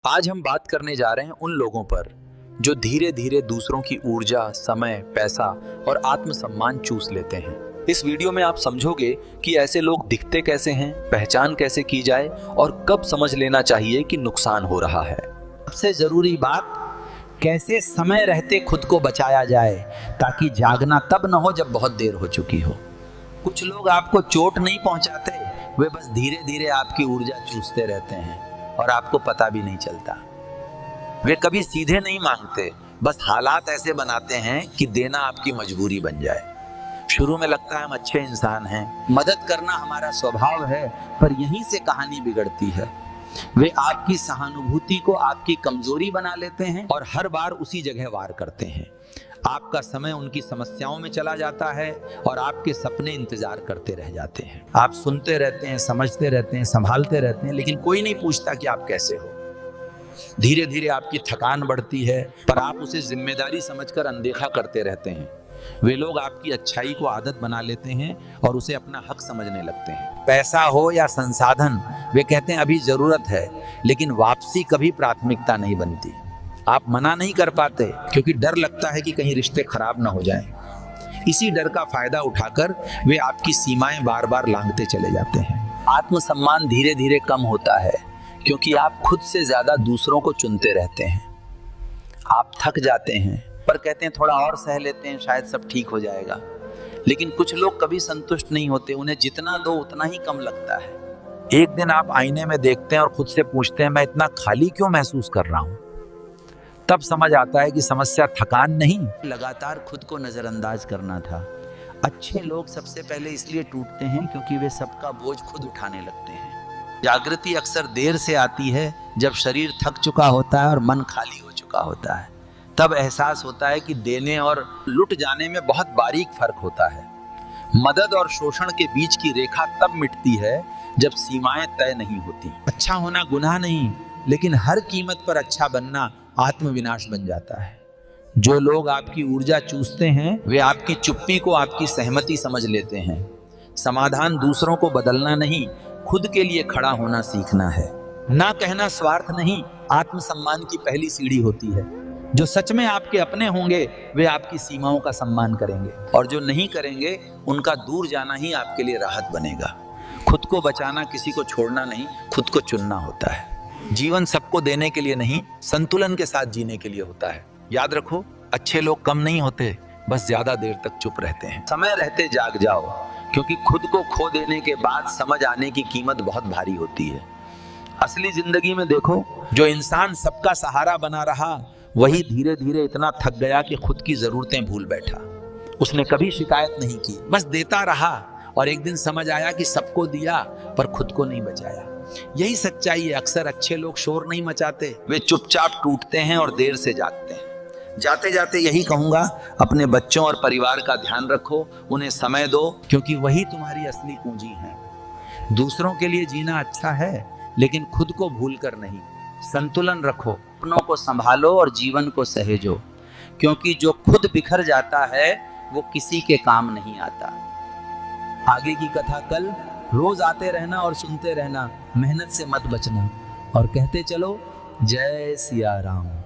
आज हम बात करने जा रहे हैं उन लोगों पर जो धीरे धीरे दूसरों की ऊर्जा, समय, पैसा और आत्मसम्मान चूस लेते हैं। इस वीडियो में आप समझोगे कि ऐसे लोग दिखते कैसे हैं, पहचान कैसे की जाए और कब समझ लेना चाहिए कि नुकसान हो रहा है। सबसे जरूरी बात, कैसे समय रहते खुद को बचाया जाए ताकि जागना तब न हो जब बहुत देर हो चुकी हो। कुछ लोग आपको चोट नहीं पहुंचाते, वे बस धीरे धीरे आपकी ऊर्जा चूसते रहते हैं और आपको पता भी नहीं चलता। वे कभी सीधे नहीं मांगते, बस हालात ऐसे बनाते हैं कि देना आपकी मजबूरी बन जाए। शुरू में लगता है हम अच्छे इंसान हैं, मदद करना हमारा स्वभाव है, पर यहीं से कहानी बिगड़ती है। वे आपकी सहानुभूति को आपकी कमजोरी बना लेते हैं और हर बार उसी जगह वार करते हैं। आपका समय उनकी समस्याओं में चला जाता है और आपके सपने इंतजार करते रह जाते हैं। आप सुनते रहते हैं, समझते रहते हैं, संभालते रहते हैं, लेकिन कोई नहीं पूछता कि आप कैसे हो। धीरे धीरे आपकी थकान बढ़ती है, पर आप उसे जिम्मेदारी समझकर अनदेखा करते रहते हैं। वे लोग आपकी अच्छाई को आदत बना लेते हैं और उसे अपना हक समझने लगते हैं। पैसा हो या संसाधन, वे कहते हैं अभी जरूरत है, लेकिन वापसी कभी प्राथमिकता नहीं बनती। आप मना नहीं कर पाते क्योंकि डर लगता है कि कहीं रिश्ते खराब ना हो जाएं। इसी डर का फायदा उठाकर वे आपकी सीमाएं बार बार लांघते चले जाते हैं। आत्मसम्मान धीरे धीरे कम होता है क्योंकि आप खुद से ज्यादा दूसरों को चुनते रहते हैं। आप थक जाते हैं, पर कहते हैं थोड़ा और सह लेते हैं, शायद सब ठीक हो जाएगा। लेकिन कुछ लोग कभी संतुष्ट नहीं होते, उन्हें जितना दो उतना ही कम लगता है। एक दिन आप आईने में देखते हैं और खुद से पूछते हैं, मैं इतना खाली क्यों महसूस कर रहा हूं? तब समझ आता है कि समस्या थकान नहीं, लगातार खुद को नजरअंदाज करना था। अच्छे लोग सबसे पहले इसलिए टूटते हैं क्योंकि वे सबका बोझ खुद उठाने लगते हैं। जागृति अक्सर देर से आती है, जब शरीर थक चुका होता है और मन खाली हो चुका होता है। तब एहसास होता है कि देने और लुट जाने में बहुत बारीक फर्क होता है। मदद और शोषण के बीच की रेखा तब मिटती है जब सीमाएं तय नहीं होती। अच्छा होना गुनाह नहीं, लेकिन हर कीमत पर अच्छा बनना आत्मविनाश बन जाता है। जो लोग आपकी ऊर्जा चूसते हैं, वे आपकी चुप्पी को आपकी सहमति समझ लेते हैं। समाधान दूसरों को बदलना नहीं, खुद के लिए खड़ा होना सीखना है। ना कहना स्वार्थ नहीं, आत्मसम्मान की पहली सीढ़ी होती है। जो सच में आपके अपने होंगे, वे आपकी सीमाओं का सम्मान करेंगे, और जो नहीं करेंगे, उनका दूर जाना ही आपके लिए राहत बनेगा। खुद को बचाना किसी को छोड़ना नहीं, खुद को चुनना होता है। जीवन सबको देने के लिए नहीं, संतुलन के साथ जीने के लिए होता है। याद रखो, अच्छे लोग कम नहीं होते, बस ज्यादा देर तक चुप रहते हैं। समय रहते जाग जाओ, क्योंकि खुद को खो देने के बाद समझ आने की कीमत बहुत भारी होती है। असली जिंदगी में देखो, जो इंसान सबका सहारा बना रहा, वही धीरे धीरे इतना थक गया कि खुद की जरूरतें भूल बैठा। उसने कभी शिकायत नहीं की, बस देता रहा, और एक दिन समझ आया कि सबको दिया पर खुद को नहीं बचाया। यही सच्चाई है। अक्सर अच्छे लोग शोर नहीं मचाते, वे चुपचाप टूटते हैं और देर से जागते हैं। जाते जाते यही कहूंगा, अपने बच्चों और परिवार का ध्यान रखो, उन्हें समय दो, क्योंकि वही तुम्हारी असली पूंजी है। दूसरों के लिए जीना अच्छा है, लेकिन खुद को भूलकर नहीं। संतुलन रखो, अपनों को संभालो और जीवन को सहेजो, क्योंकि जो खुद बिखर जाता है वो किसी के काम नहीं आता। आगे की कथा कल। रोज आते रहना और सुनते रहना, मेहनत से मत बचना, और कहते चलो जय सिया राम।